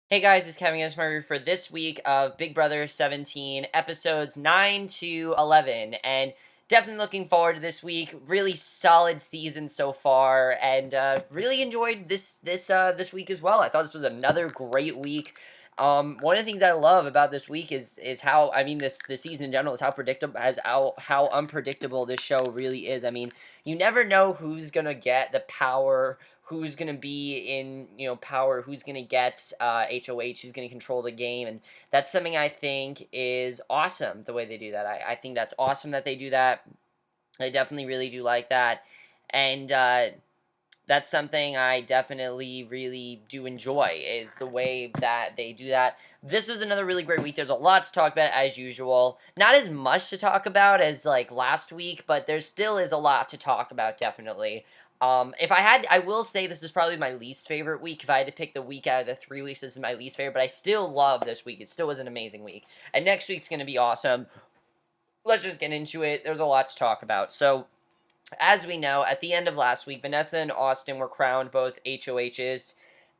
Hey guys, it's Kevin against my review for this week of Big Brother 17, episodes 9 to 11, and definitely looking forward to this week. Really solid season so far, and really enjoyed this week as well. I thought this was another great week. One of the things I love about this week is how this season in general is how predictable as how unpredictable this show really is. I mean, you never know who's gonna get the power, who's going to be in, power, who's going to get HOH, who's going to control the game. And that's something I think is awesome, the way they do that. I think that's awesome that they do that. I definitely really do like that. And that's something I definitely really do enjoy, is the way that they do that. This was another really great week. There's a lot to talk about, as usual. Not as much to talk about as, like, last week, but there still is a lot to talk about, definitely. I will say this is probably my least favorite week. If I had to pick the week out of the 3 weeks, this is my least favorite, but I still love this week. It still was an amazing week. And next week's going to be awesome. Let's just get into it. There's a lot to talk about. So, as we know, at the end of last week, Vanessa and Austin were crowned both HOHs.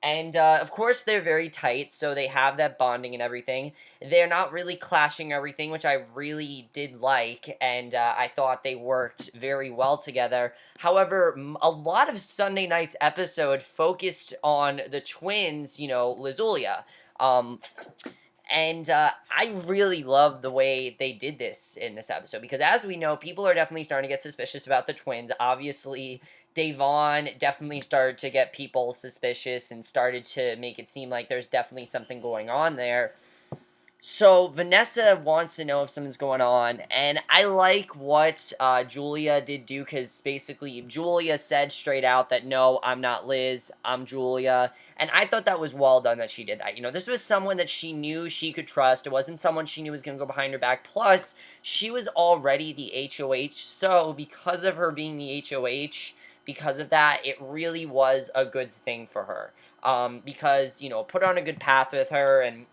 And, of course, they're very tight, so they have that bonding and everything. They're not really clashing everything, which I really did like, and I thought they worked very well together. However, a lot of Sunday night's episode focused on the twins, Lizulia. Um, and I really love the way they did this in this episode, because as we know, people are definitely starting to get suspicious about the twins. Obviously, Davon definitely started to get people suspicious and started to make it seem like there's definitely something going on there. So Vanessa wants to know if something's going on, and I like what Julia did do, because basically Julia said straight out that, no, I'm not Liz, I'm Julia, and I thought that was well done that she did that. This was someone that she knew she could trust. It wasn't someone she knew was going to go behind her back. Plus, she was already the HOH, so because of her being the HOH, because of that, it really was a good thing for her. Because, put her on a good path with her. And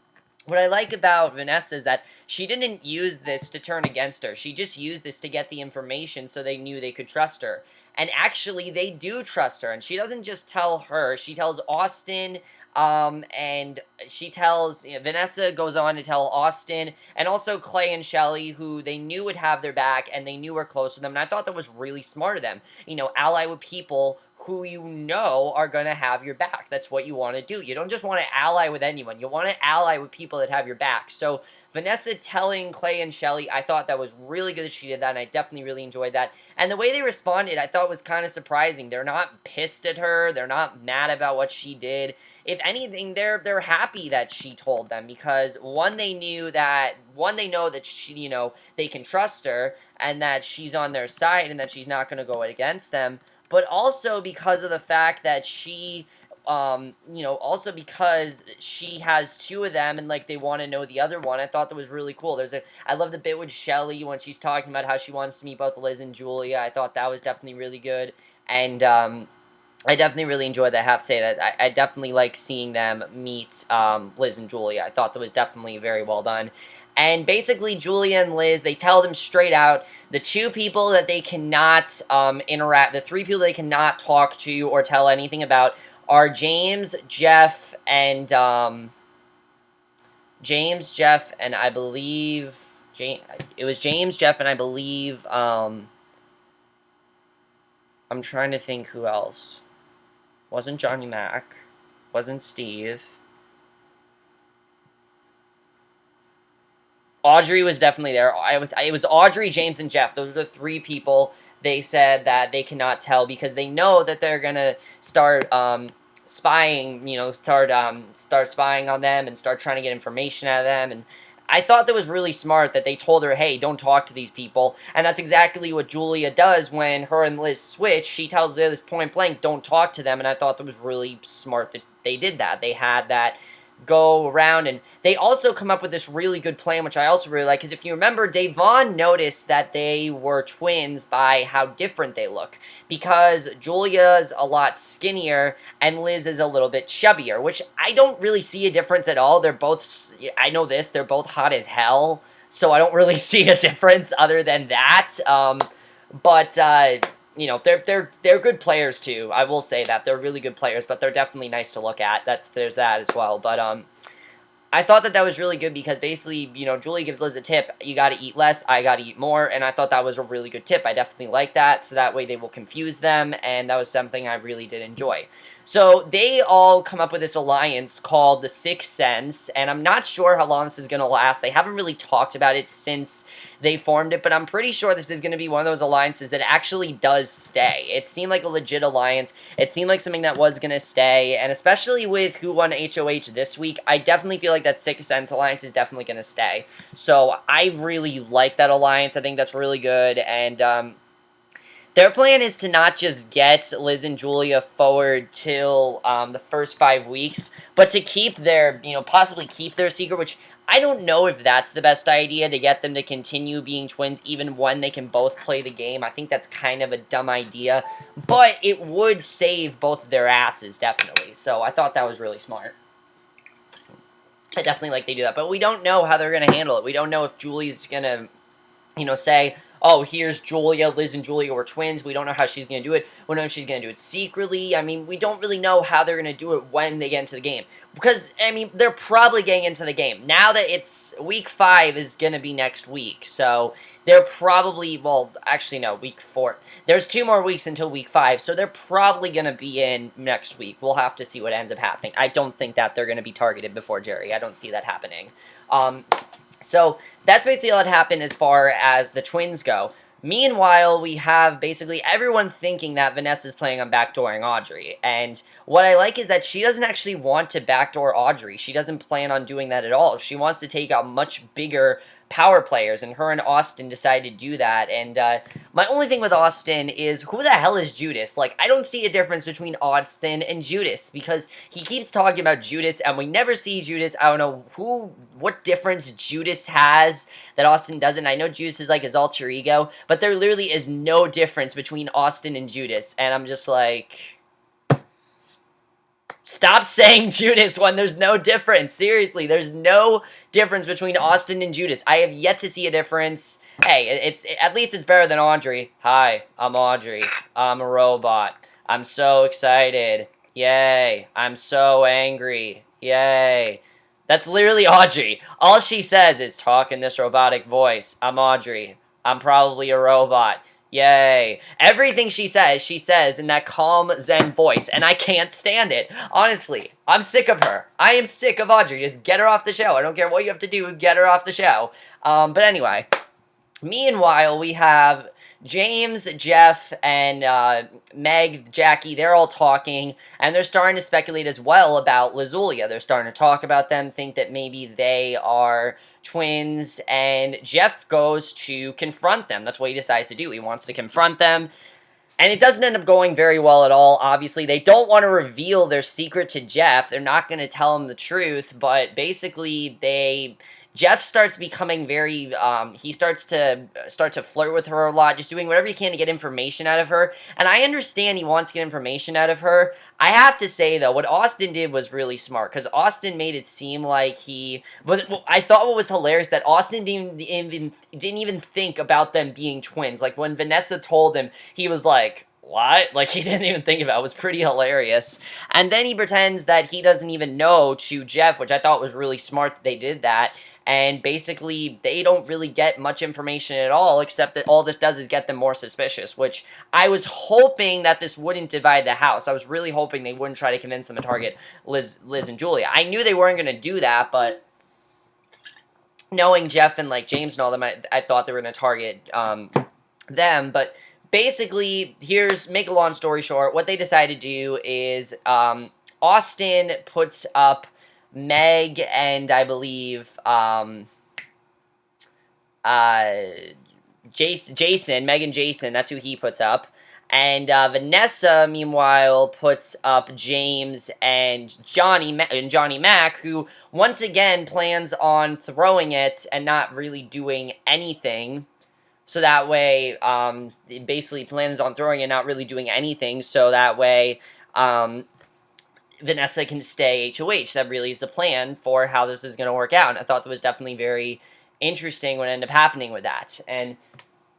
what I like about Vanessa is that she didn't use this to turn against her. She just used this to get the information so they knew they could trust her. And actually, they do trust her. And she doesn't just tell her. She tells Austin, and she tells, Vanessa goes on to tell Austin, and also Clay and Shelli, who they knew would have their back, and they knew were close to them. And I thought that was really smart of them. Ally with people who are going to have your back. That's what you want to do. You don't just want to ally with anyone. You want to ally with people that have your back. So Vanessa telling Clay and Shelli, I thought that was really good that she did that, and I definitely really enjoyed that. And the way they responded, I thought was kind of surprising. They're not pissed at her. They're not mad about what she did. If anything, they're happy that she told them, because they know that she, they can trust her, and that she's on their side, and that she's not going to go against them. But also because of the fact that she, also because she has two of them, and, like, they want to know the other one. I thought that was really cool. I love the bit with Shelli when she's talking about how she wants to meet both Liz and Julia. I thought that was definitely really good. And, I definitely really enjoyed that. I have to say that I definitely like seeing them meet Liz and Julia. I thought that was definitely very well done. And basically, Julia and Liz, they tell them straight out, the two people that they cannot the three people they cannot talk to or tell anything about are James, Jeff, and I believe it was James, Jeff, and I believe I'm trying to think who else. Wasn't Johnny Mac. Wasn't Steve. Audrey was definitely there. It was Audrey, James, and Jeff. Those are the three people they said that they cannot tell, because they know that they're gonna start spying. Start spying on them and start trying to get information out of them. And I thought that was really smart that they told her, hey, don't talk to these people. And that's exactly what Julia does when her and Liz switch. She tells Liz point blank, don't talk to them. And I thought that was really smart that they did that. They had that go around, and they also come up with this really good plan, which I also really like, because if you remember, Davon noticed that they were twins by how different they look, because Julia's a lot skinnier and Liz is a little bit chubbier, which I don't really see a difference at all. They're both, I know this, they're both hot as hell, so I don't really see a difference other than that. But you know, they're good players too. I will say that they're really good players, but they're definitely nice to look at. There's that as well. But I thought that was really good because basically, you know, Julia gives Liz a tip, you gotta eat less, I gotta eat more, and I thought that was a really good tip. I definitely like that, so that way they will confuse them, and that was something I really did enjoy. So, they all come up with this alliance called the Sixth Sense, and I'm not sure how long this is gonna last. They haven't really talked about it since they formed it, but I'm pretty sure this is going to be one of those alliances that actually does stay. It seemed like a legit alliance. It seemed like something that was going to stay, and especially with who won HOH this week, I definitely feel like that Sixth Sense alliance is definitely going to stay. So I really like that alliance. I think that's really good, and their plan is to not just get Liz and Julia forward till the first 5 weeks, but to keep their, you know, possibly keep their secret, which I don't know if that's the best idea, to get them to continue being twins even when they can both play the game. I think that's kind of a dumb idea, but it would save both of their asses, definitely. So I thought that was really smart. I definitely like they do that, but we don't know how they're going to handle it. We don't know if Julie's going to, you know, say, oh, here's Julia, Liz and Julia were twins. We don't know how she's going to do it. We don't know if she's going to do it secretly. I mean, we don't really know how they're going to do it when they get into the game. Because, I mean, they're probably getting into the game. Now that it's week 5 is going to be next week. So, they're probably, well, actually, no, week 4. There's 2 more weeks until week 5. So, they're probably going to be in next week. We'll have to see what ends up happening. I don't think that they're going to be targeted before Jerry. I don't see that happening. So, that's basically all that happened as far as the twins go. Meanwhile, we have basically everyone thinking that Vanessa's planning on backdooring Audrey. And what I like is that she doesn't actually want to backdoor Audrey. She doesn't plan on doing that at all. She wants to take out much bigger power players, and her and Austin decided to do that. And my only thing with Austin is, who the hell is Judas? Like, I don't see a difference between Austin and Judas, because he keeps talking about Judas, and we never see Judas. I don't know what difference Judas has that Austin doesn't. I know Judas is like his alter ego, but there literally is no difference between Austin and Judas, and I'm just like, stop saying Judas when there's no difference. Seriously, there's no difference between Austin and Judas. I have yet to see a difference. Hey, at least it's better than Audrey. Hi, I'm Audrey. I'm a robot. I'm so excited. Yay. I'm so angry. Yay. That's literally Audrey. All she says is, talk in this robotic voice. I'm Audrey. I'm probably a robot. Yay. Everything she says in that calm zen voice, and I can't stand it. Honestly, I'm sick of her. I am sick of Audrey. Just get her off the show. I don't care what you have to do, get her off the show. But anyway, meanwhile, we have James, Jeff, and Meg, Jackie. They're all talking, and they're starting to speculate as well about Lizulia. They're starting to talk about them, think that maybe they are twins, and Jeff goes to confront them. That's what he decides to do. He wants to confront them, and it doesn't end up going very well at all. Obviously, they don't want to reveal their secret to Jeff. They're not going to tell him the truth, but basically, Jeff starts becoming very, he starts to flirt with her a lot, just doing whatever he can to get information out of her, and I understand he wants to get information out of her. I have to say, though, what Austin did was really smart, because Austin made it seem like but I thought what was hilarious, that Austin didn't even think about them being twins. Like, when Vanessa told him, he was like, what? Like, he didn't even think about it. It was pretty hilarious. And then he pretends that he doesn't even know to Jeff, which I thought was really smart that they did that. And basically, they don't really get much information at all, except that all this does is get them more suspicious, which I was hoping that this wouldn't divide the house. I was really hoping they wouldn't try to convince them to target Liz and Julia. I knew they weren't going to do that, but knowing Jeff and, like, James and all them, I thought they were going to target them, but basically, make a long story short, what they decided to do is Austin puts up Meg and, I believe, Jason, Meg and Jason, that's who he puts up. And Vanessa, meanwhile, puts up James and Johnny Mac, who, once again, plans on throwing it and not really doing anything. So that way, it basically plans on throwing it and not really doing anything, so that way, Vanessa can stay HOH. That really is the plan for how this is going to work out, and I thought that was definitely very interesting what ended up happening with that. And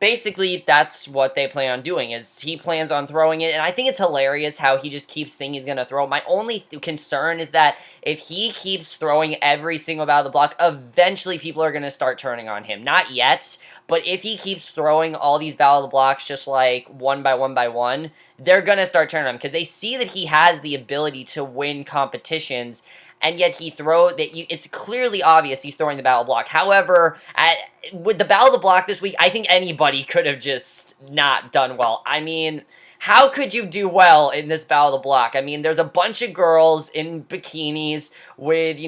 basically that's what they plan on doing, is he plans on throwing it, and I think it's hilarious how he just keeps saying he's gonna throw. My only concern is that if he keeps throwing every single battle of the block, eventually people are gonna start turning on him. Not yet, but if he keeps throwing all these battle of the blocks just like one by one by one, they're gonna start turning on him because they see that he has the ability to win competitions, and yet it's clearly obvious he's throwing the battle block. However, with the battle of the block this week, I think anybody could have just not done well. I mean, how could you do well in this battle of the block? I mean, there's a bunch of girls in bikinis with,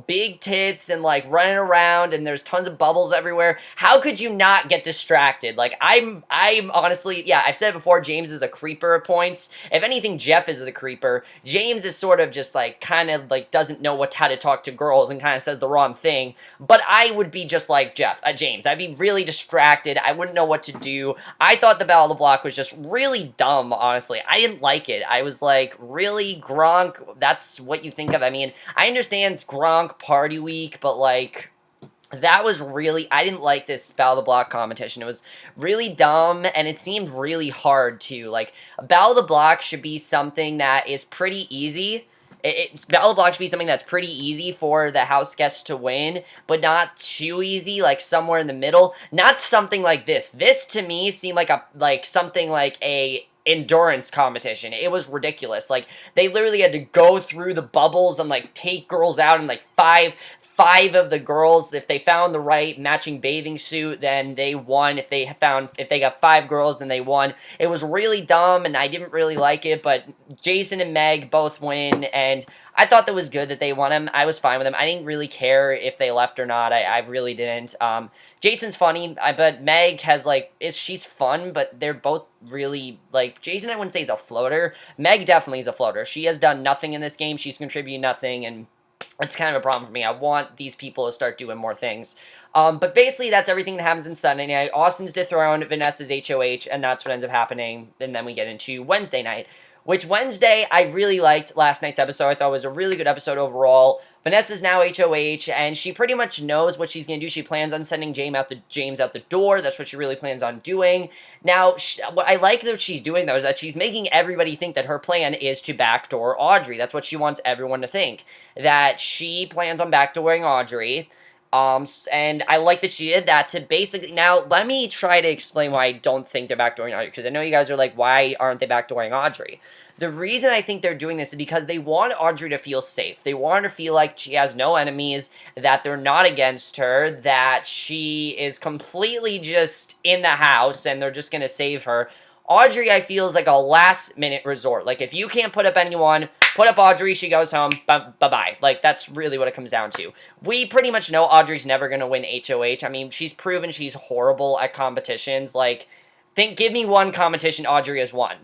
big tits and, like, running around, and there's tons of bubbles everywhere. How could you not get distracted? Like, I'm honestly, yeah, I've said it before, James is a creeper at points. If anything, Jeff is the creeper. James is sort of just, like, kind of, like, doesn't know how to talk to girls and kind of says the wrong thing. But I would be just like James. I'd be really distracted. I wouldn't know what to do. I thought the battle of the block was just really dumb, honestly. I didn't like it. I was like, really, Gronk? That's what you think of? I mean, I understand it's Gronk Party Week, but, like, that was really, I didn't like this Battle of the Block competition. It was really dumb, and it seemed really hard, too. Like, a Battle of the Block should be something that is pretty easy. Battle of the Block should be something that's pretty easy for the house guests to win, but not too easy, like somewhere in the middle. Not something like this. This, to me, seemed like something like a endurance competition. It was ridiculous. Like, they literally had to go through the bubbles and, like, take girls out, and, like, five of the girls, if they found the right matching bathing suit, then they won. If they got 5 girls, then they won. It was really dumb, and I didn't really like it, but Jason and Meg both win, and I thought that was good that they won them. I was fine with them. I didn't really care if they left or not. I really didn't. Jason's funny, but Meg she's fun, but they're both really, like, Jason, I wouldn't say he's a floater. Meg definitely is a floater. She has done nothing in this game. She's contributed nothing, and it's kind of a problem for me. I want these people to start doing more things. But basically, that's everything that happens on Sunday night. Austin's dethroned, Vanessa's HOH, and that's what ends up happening. And then we get into Wednesday night, which Wednesday, I really liked last night's episode. I thought it was a really good episode overall. Vanessa's now HOH, and she pretty much knows what she's going to do. She plans on sending James out the door. That's what she really plans on doing. Now, what I like that she's doing, though, is that she's making everybody think that her plan is to backdoor Audrey. That's what she wants everyone to think, that she plans on backdooring Audrey. And I like that she did that to basically... Now, let me try to explain why I don't think they're backdooring Audrey, because I know you guys are like, why aren't they backdooring Audrey? The reason I think they're doing this is because they want Audrey to feel safe. They want her to feel like she has no enemies, that they're not against her, that she is completely just in the house, and they're just going to save her. Audrey, I feel, is like a last-minute resort. Like, if you can't put up anyone, put up Audrey, she goes home, bye-bye. Like, that's really what it comes down to. We pretty much know Audrey's never going to win HOH. I mean, she's proven she's horrible at competitions. Like, give me one competition Audrey has won.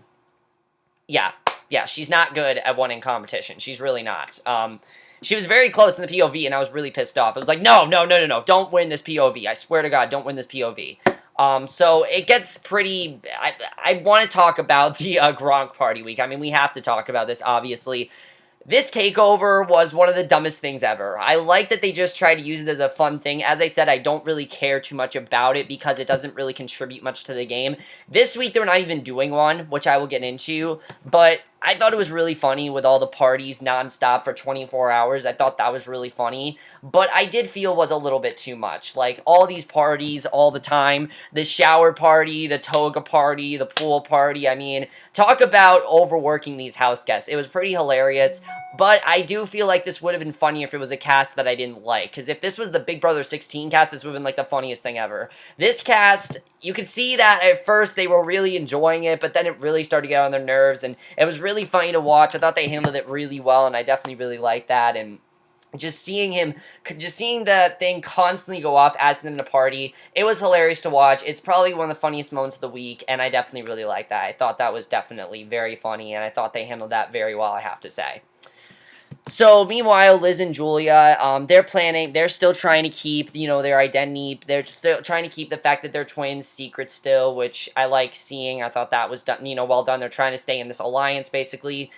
Yeah, she's not good at winning competition. She's really not. She was very close in the POV, and I was really pissed off. It was like, no, don't win this POV. I swear to God, don't win this POV. So it gets pretty... I want to talk about the Gronk Party Week. I mean, we have to talk about this, obviously. This takeover was one of the dumbest things ever. I like that they just try to use it as a fun thing. As I said, I don't really care too much about it because it doesn't really contribute much to the game. This week, they're not even doing one, which I will get into, but I thought it was really funny with all the parties nonstop for 24 hours. I thought that was really funny, but I did feel was a little bit too much. Like, all these parties all the time, the shower party, the toga party, the pool party. I mean, talk about overworking these house guests. It was pretty hilarious. But I do feel like this would have been funny if it was a cast that I didn't like. Because if this was the Big Brother 16 cast, this would have been like the funniest thing ever. This cast, you could see that at first they were really enjoying it, but then it really started to get on their nerves, and it was really funny to watch. I thought they handled it really well, and I definitely really liked that. And just seeing the thing constantly go off as in the party, it was hilarious to watch. It's probably one of the funniest moments of the week, and I definitely really liked that. I thought that was definitely very funny, and I thought they handled that very well, I have to say. So, meanwhile, Liz and Julia, they're still trying to keep, their identity, they're still trying to keep the fact that they're twins secret still, which I like seeing. I thought that was done, well done. They're trying to stay in this alliance, basically.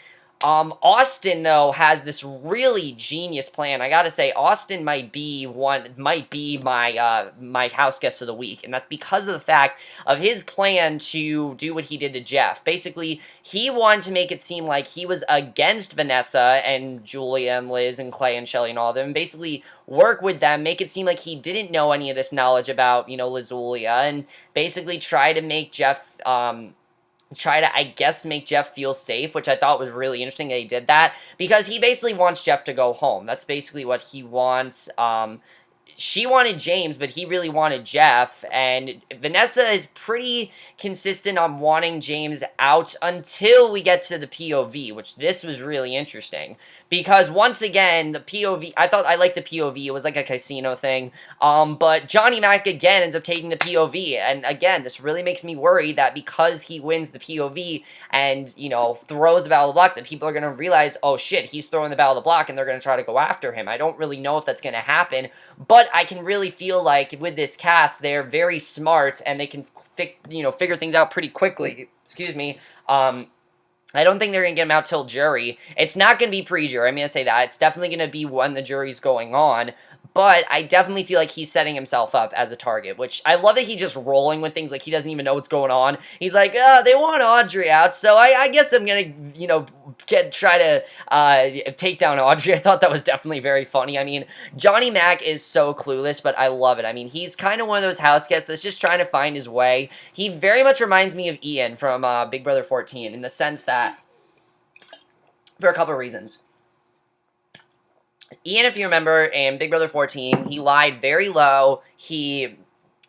Austin, though, has this really genius plan. I gotta say, Austin might be my house guest of the week, and that's because of the fact of his plan to do what he did to Jeff. Basically, he wanted to make it seem like he was against Vanessa and Julia and Liz and Clay and Shelly and all of them, and basically work with them, make it seem like he didn't know any of this knowledge about, Lizulia, and basically try to, I guess, make Jeff feel safe, which I thought was really interesting that he did that, because he basically wants Jeff to go home. That's basically what he wants. She wanted James, but he really wanted Jeff, and Vanessa is pretty consistent on wanting James out until we get to the POV, which this was really interesting, because once again, the POV, I thought I liked the POV, it was like a casino thing, but Johnny Mac again ends up taking the POV, and again, this really makes me worry that because he wins the POV and, throws the Battle of the Block, that people are going to realize, oh shit, he's throwing the Battle of the Block, and they're going to try to go after him. I don't really know if that's going to happen, but I can really feel like with this cast, they're very smart, and they can figure things out pretty quickly. Excuse me. I don't think they're going to get him out till jury. It's not going to be pre-jury, I'm going to say that. It's definitely going to be when the jury's going on. But I definitely feel like he's setting himself up as a target, which I love that he's just rolling with things like he doesn't even know what's going on. He's like, oh, they want Audrey out, so I guess I'm going to, try to take down Audrey. I thought that was definitely very funny. I mean, Johnny Mac is so clueless, but I love it. I mean, he's kind of one of those house guests that's just trying to find his way. He very much reminds me of Ian from Big Brother 14 in the sense that, for a couple of reasons. Ian, if you remember, in Big Brother 14, he lied very low. He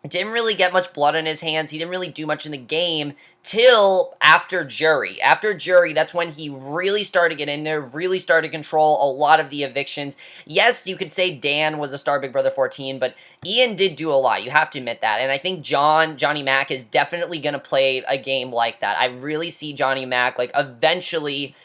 didn't really get much blood on his hands. He didn't really do much in the game till after jury. After jury, that's when he really started to get in there, really started to control a lot of the evictions. Yes, you could say Dan was a star Big Brother 14, but Ian did do a lot. You have to admit that. And I think Johnny Mac is definitely going to play a game like that. I really see Johnny Mac, eventually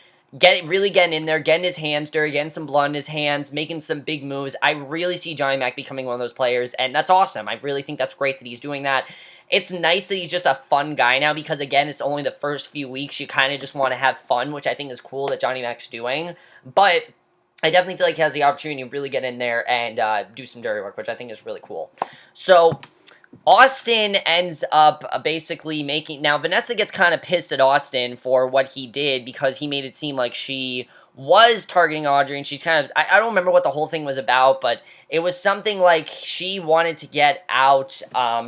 really getting in there, getting his hands dirty, getting some blood in his hands, making some big moves. I really see Johnny Mac becoming one of those players, and that's awesome. I really think that's great that he's doing that. It's nice that he's just a fun guy now, because again, it's only the first few weeks. You kind of just want to have fun, which I think is cool that Johnny Mac's doing. But I definitely feel like he has the opportunity to really get in there and do some dirty work, which I think is really cool. So Austin ends up basically making... Now, Vanessa gets kind of pissed at Austin for what he did because he made it seem like she was targeting Audrey, and she's kind of... I don't remember what the whole thing was about, but it was something like she wanted to get out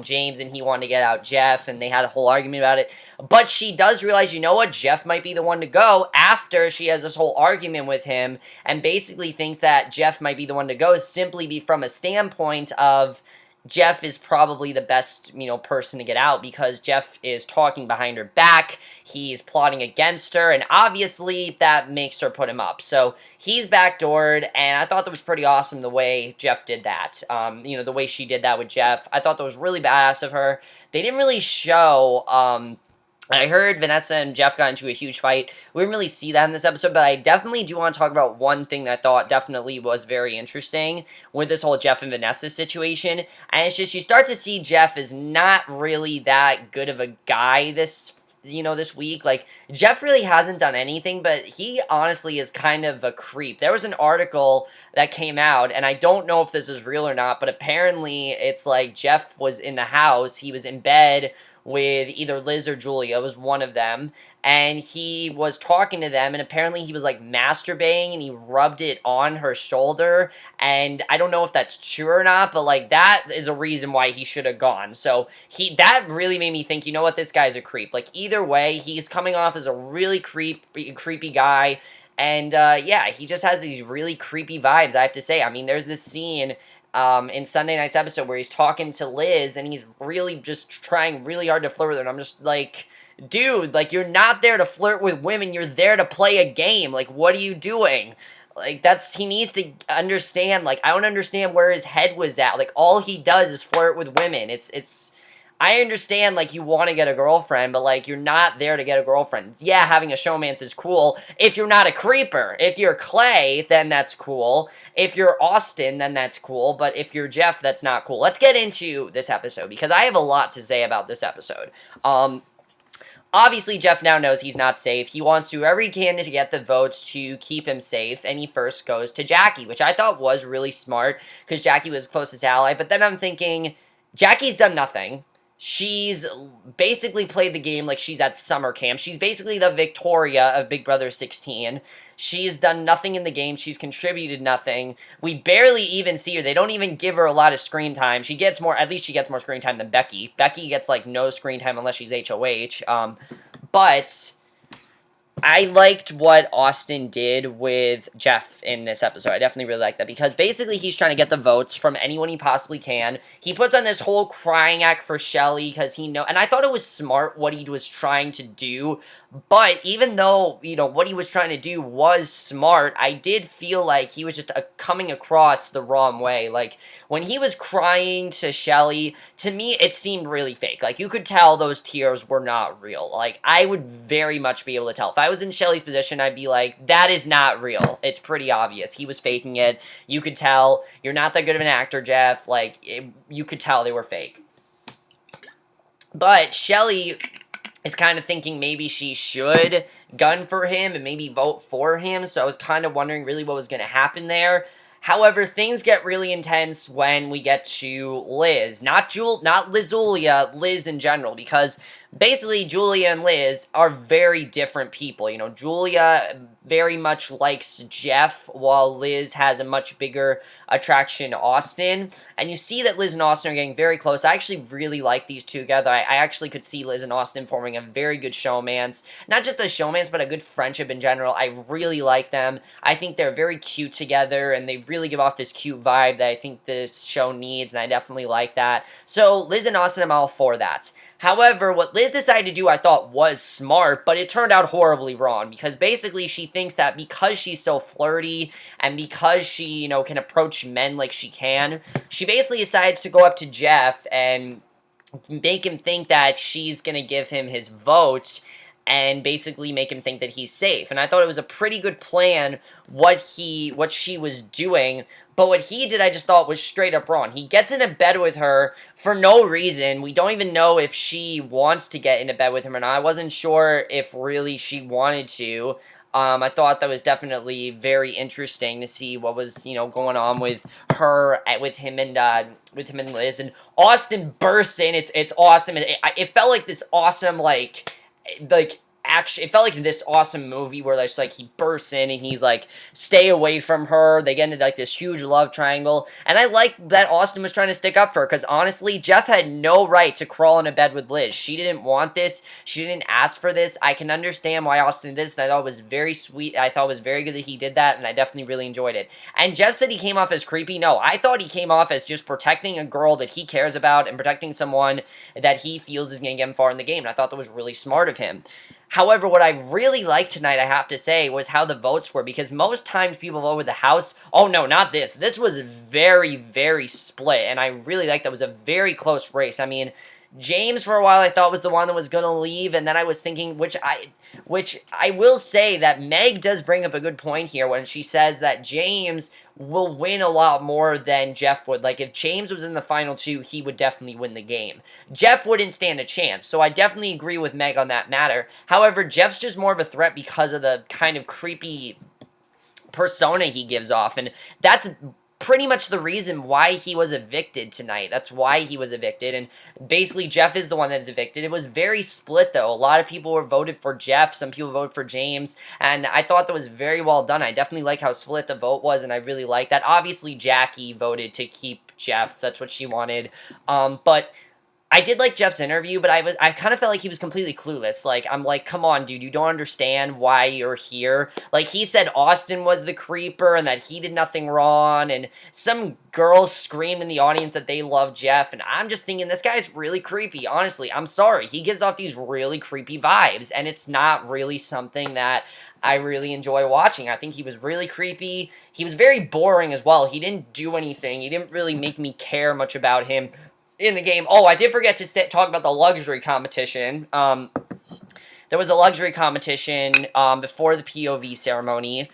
James, and he wanted to get out Jeff, and they had a whole argument about it. But she does realize, you know what, Jeff might be the one to go after she has this whole argument with him, and basically thinks that Jeff might be the one to go simply be from a standpoint of... Jeff is probably the best, person to get out because Jeff is talking behind her back, he's plotting against her, and obviously that makes her put him up. So he's backdoored, and I thought that was pretty awesome the way Jeff did that. The way she did that with Jeff, I thought that was really badass of her. They didn't really show, I heard Vanessa and Jeff got into a huge fight. We didn't really see that in this episode, but I definitely do want to talk about one thing that I thought definitely was very interesting with this whole Jeff and Vanessa situation. And it's just, you start to see Jeff is not really that good of a guy this week. Jeff really hasn't done anything, but he honestly is kind of a creep. There was an article that came out, and I don't know if this is real or not, but apparently it's like Jeff was in the house, he was in bed with either Liz or Julia, it was one of them, and he was talking to them, and apparently he was, masturbating, and he rubbed it on her shoulder, and I don't know if that's true or not, but, that is a reason why he should have gone. So, that really made me think, you know what, this guy's a creep. Either way, he's coming off as a really creepy guy, and, yeah, he just has these really creepy vibes, I have to say. I mean, there's this scene in Sunday night's episode where he's talking to Liz, and he's really just trying really hard to flirt with her, and I'm just like, dude, you're not there to flirt with women, you're there to play a game, what are you doing? He needs to understand, I don't understand where his head was at, all he does is flirt with women. I understand, you want to get a girlfriend, but, you're not there to get a girlfriend. Yeah, having a showmance is cool if you're not a creeper. If you're Clay, then that's cool. If you're Austin, then that's cool. But if you're Jeff, that's not cool. Let's get into this episode, because I have a lot to say about this episode. obviously, Jeff now knows he's not safe. He wants to do whatever he can to get the votes to keep him safe, and he first goes to Jackie, which I thought was really smart, because Jackie was his closest ally, but then I'm thinking, Jackie's done nothing. She's basically played the game like she's at summer camp. She's basically the Victoria of Big Brother 16. She's done nothing in the game. She's contributed nothing. We barely even see her. They don't even give her a lot of screen time. She gets more, at least she gets more screen time than Becky. Becky gets, like, no screen time unless she's HOH. But I liked what Austin did with Jeff in this episode. I definitely really liked that, because basically he's trying to get the votes from anyone he possibly can. He puts on this whole crying act for Shelli because he and I thought it was smart what he was trying to do, but even though, what he was trying to do was smart, I did feel like he was just coming across the wrong way. Like, when he was crying to Shelli, to me, it seemed really fake. Like, you could tell those tears were not real. Like, I would very much be able to tell. If I was in Shelli's position, I'd be like, that is not real. It's pretty obvious. He was faking it. You could tell. You're not that good of an actor, Jeff. Like, you could tell they were fake. But Shelli is kind of thinking maybe she should gun for him and maybe vote for him, so I was kind of wondering really what was going to happen there. However, things get really intense when we get to Liz. Not Lizulia, Liz in general, because basically Julia and Liz are very different people. Julia very much likes Jeff, while Liz has a much bigger attraction to Austin. And you see that Liz and Austin are getting very close. I actually really like these two together. I actually could see Liz and Austin forming a very good showmance. Not just a showmance, but a good friendship in general. I really like them. I think they're very cute together, and they really give off this cute vibe that I think the show needs, and I definitely like that. So Liz and Austin, I'm all for that. However, what Liz decided to do I thought was smart, but it turned out horribly wrong, because basically she thinks that because she's so flirty and because she, can approach men like she can, she basically decides to go up to Jeff and make him think that she's going to give him his vote and basically make him think that he's safe. And I thought it was a pretty good plan what she was doing, but what he did I just thought was straight up wrong. He gets into bed with her for no reason. We don't even know if she wants to get into bed with him or not. I wasn't sure if really she wanted to. I thought that was definitely very interesting to see what was, going on with her, with him and Liz. And Austin bursts in. It's awesome. It felt like this awesome, action. It felt like this awesome movie where it's like he bursts in and he's like, stay away from her. They get into like this huge love triangle, and I like that Austin was trying to stick up for her, because honestly, Jeff had no right to crawl into bed with Liz. She didn't want this. She didn't ask for this. I can understand why Austin did this, and I thought it was very sweet. I thought it was very good that he did that, and I definitely really enjoyed it. And Jeff said he came off as creepy. No, I thought he came off as just protecting a girl that he cares about and protecting someone that he feels is going to get him far in the game, and I thought that was really smart of him. However, what I really liked tonight, I have to say, was how the votes were, because most times people vote with the House. Oh, no, not this. This was very, very split, and I really liked that. It was a very close race. I mean, James, for a while, I thought was the one that was going to leave, and then I was thinking, which I will say that Meg does bring up a good point here when she says that James will win a lot more than Jeff would. Like, if James was in the final two, he would definitely win the game. Jeff wouldn't stand a chance, so I definitely agree with Meg on that matter. However, Jeff's just more of a threat because of the kind of creepy persona he gives off, and that's pretty much the reason why he was evicted tonight. That's why he was evicted, and basically Jeff is the one that is evicted. It was very split, though. A lot of people were voted for Jeff, some people voted for James, and I thought that was very well done. I definitely like how split the vote was, and I really like that. Obviously, Jackie voted to keep Jeff. That's what she wanted, but I did like Jeff's interview, but I kind of felt like he was completely clueless. Like, I'm like, come on, dude, you don't understand why you're here. Like, he said Austin was the creeper and that he did nothing wrong, and some girls screamed in the audience that they love Jeff, and I'm just thinking, this guy's really creepy, honestly. I'm sorry. He gives off these really creepy vibes, and it's not really something that I really enjoy watching. I think he was really creepy. He was very boring as well. He didn't do anything. He didn't really make me care much about him in the game. Oh, I did forget to talk about the luxury competition. There was a luxury competition before the POV ceremony,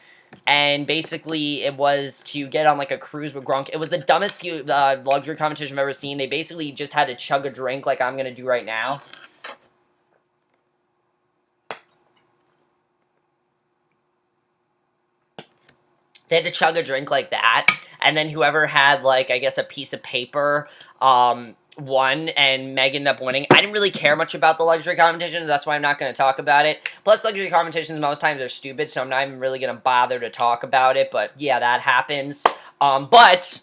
and basically it was to get on like a cruise with Gronk. It was the dumbest luxury competition I've ever seen. They basically just had to chug a drink like I'm going to do right now. they had to chug a drink like that, and then whoever had, like, I guess a piece of paper, won, and Meg ended up winning. I didn't really care much about the luxury competitions, that's why I'm not going to talk about it. Plus, luxury competitions most times are stupid, so I'm not even really going to bother to talk about it, but yeah, that happens. But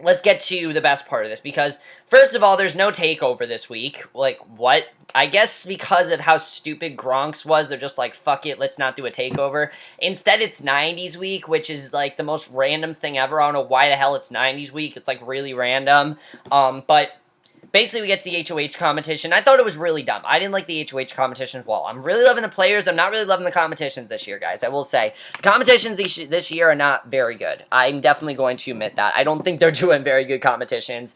let's get to the best part of this, because first of all, there's no takeover this week. Like, what? I guess because of how stupid Gronk's was, they're just like, fuck it, let's not do a takeover. Instead, it's 90s week, which is like the most random thing ever. I don't know why the hell it's 90s week. It's like really random. But basically, we get to the HOH competition. I thought it was really dumb. I didn't like the HOH competition as well. I'm really loving the players. I'm not really loving the competitions this year, guys. I will say. The competitions this year are not very good. I'm definitely going to admit that. I don't think they're doing very good competitions.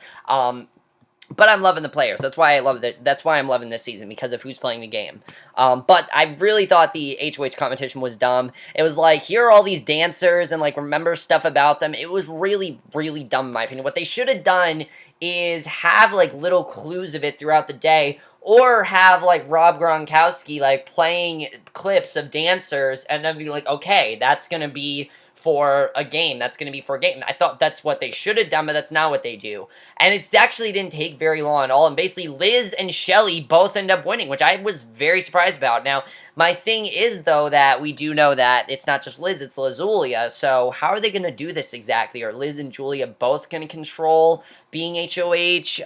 But I'm loving the players. That's why I love it. That's why I'm loving this season, because of who's playing the game. But I really thought the HOH competition was dumb. It was like, here are all these dancers, and like, remember stuff about them. It was really, really dumb in my opinion. What they should have done is have like little clues of it throughout the day, or have like Rob Gronkowski like playing clips of dancers, and then be like, okay, that's gonna be for a game. That's going to be for a game. I thought that's what they should have done, but that's not what they do. And it actually didn't take very long at all. And basically, Liz and Shelli both end up winning, which I was very surprised about. Now, my thing is, though, that we do know that it's not just Liz, it's Lizulia. So how are they going to do this exactly? Are Liz and Julia both going to control being HOH?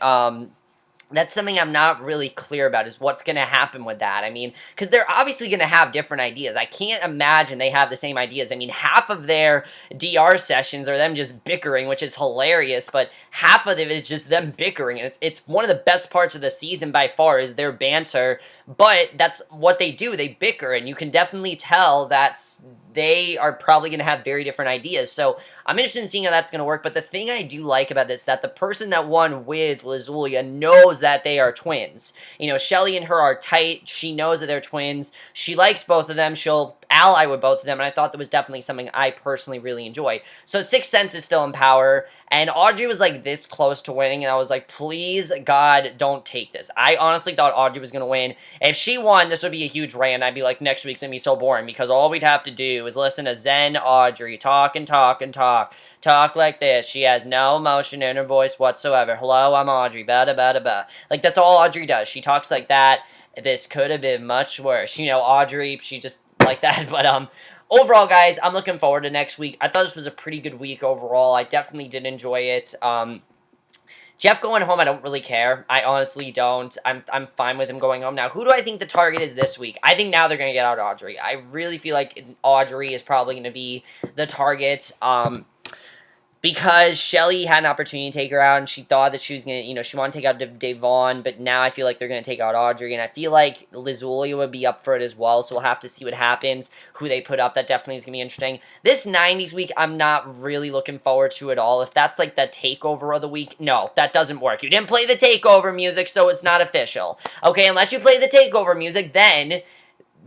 That's something I'm not really clear about, is what's going to happen with that. I mean, because they're obviously going to have different ideas. I can't imagine they have the same ideas. I mean, half of their DR sessions are them just bickering, which is hilarious, but half of it is just them bickering, and it's one of the best parts of the season by far, is their banter, but that's what they do. They bicker, and you can definitely tell they are probably going to have very different ideas. So I'm interested in seeing how that's going to work. But the thing I do like about this is that the person that won with Lizulia knows that they are twins. You know, Shelli and her are tight. She knows that they're twins. She likes both of them. She'll ally with both of them, and I thought that was definitely something I personally really enjoyed. So Sixth Sense is still in power, and Audrey was like this close to winning, and I was like, please, God, don't take this. I honestly thought Audrey was going to win. If she won, this would be a huge rant. I'd be like, next week's going to be so boring, because all we'd have to do is listen to Zen Audrey talk and talk and talk. Talk like this. She has no emotion in her voice whatsoever. Hello, I'm Audrey. Ba-da-ba-da-ba. Like, that's all Audrey does. She talks like that. This could have been much worse. You know, Audrey, she just like that. But, overall, guys, I'm looking forward to next week. I thought this was a pretty good week overall. I definitely did enjoy it. Jeff going home, I don't really care. I honestly don't. I'm fine with him going home. Now, who do I think the target is this week? I think now they're going to get out Audrey. I really feel like Audrey is probably going to be the target. Because Shelli had an opportunity to take her out, and she thought that she was going to, you know, she wanted to take out Devon, but now I feel like they're going to take out Audrey, and I feel like Lizulia would be up for it as well, so we'll have to see what happens, who they put up. That definitely is going to be interesting. This 90s week, I'm not really looking forward to at all. If that's like the takeover of the week, no, that doesn't work. You didn't play the takeover music, so it's not official. Okay, unless you play the takeover music, then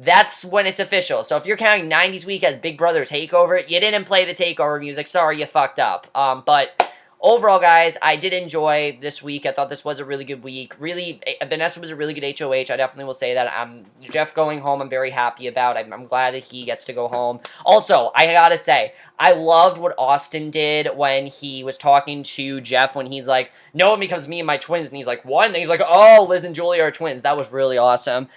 that's when it's official. So if you're counting 90s week as Big Brother Takeover, you didn't play the takeover music. Sorry, you fucked up. But overall, guys, I did enjoy this week. I thought this was a really good week. Really, Vanessa was a really good HOH. I definitely will say that. Jeff going home, I'm very happy about. I'm glad that he gets to go home. Also, I gotta say, I loved what Austin did when he was talking to Jeff, when he's like, no one becomes me and my twins, and he's like, what? And he's like, oh, Liz and Julia are twins. That was really awesome.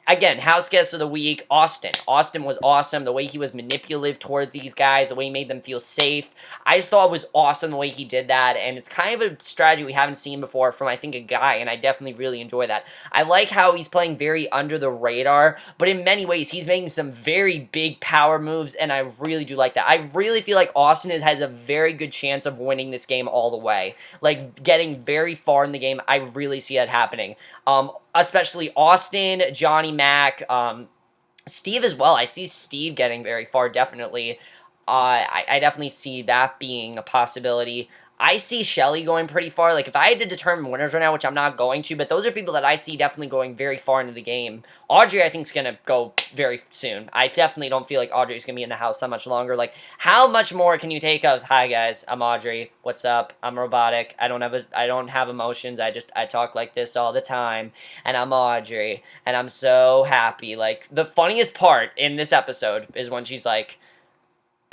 Again, house guest of the week, Austin. Austin was awesome. The way he was manipulative toward these guys, the way he made them feel safe. I just thought it was awesome the way he did that, and it's kind of a strategy we haven't seen before from, I think, a guy, and I definitely really enjoy that. I like how he's playing very under the radar, but in many ways, he's making some very big power moves, and I really do like that. I really feel like Austin has a very good chance of winning this game all the way. Like, getting very far in the game, I really see that happening. Especially Austin, Johnny Mac, Steve as well. I see Steve getting very far, definitely. I definitely see that being a possibility. I see Shelli going pretty far. Like, if I had to determine winners right now, which I'm not going to, but those are people that I see definitely going very far into the game. Audrey, I think, is going to go very soon. I definitely don't feel like Audrey's going to be in the house that much longer. Like, how much more can you take of, hi, guys, I'm Audrey, what's up, I'm robotic, I don't have emotions, I talk like this all the time, and I'm Audrey, and I'm so happy. Like, the funniest part in this episode is when she's like,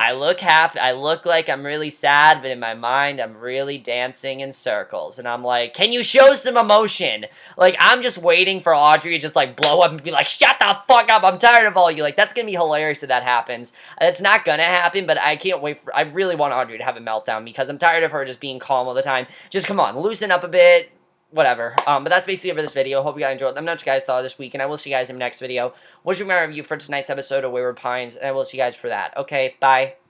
I look happy. I look like I'm really sad, but in my mind, I'm really dancing in circles. And I'm like, can you show some emotion? Like, I'm just waiting for Audrey to just, like, blow up and be like, shut the fuck up, I'm tired of all you. Like, that's gonna be hilarious if that happens. It's not gonna happen, but I can't wait for, I really want Audrey to have a meltdown because I'm tired of her just being calm all the time. Just, come on, loosen up a bit. Whatever. But that's basically it for this video. Hope you guys enjoyed. Let me know what you guys thought of this week, and I will see you guys in the next video. Which will be my review for tonight's episode of Wayward Pines, and I will see you guys for that. Okay, bye.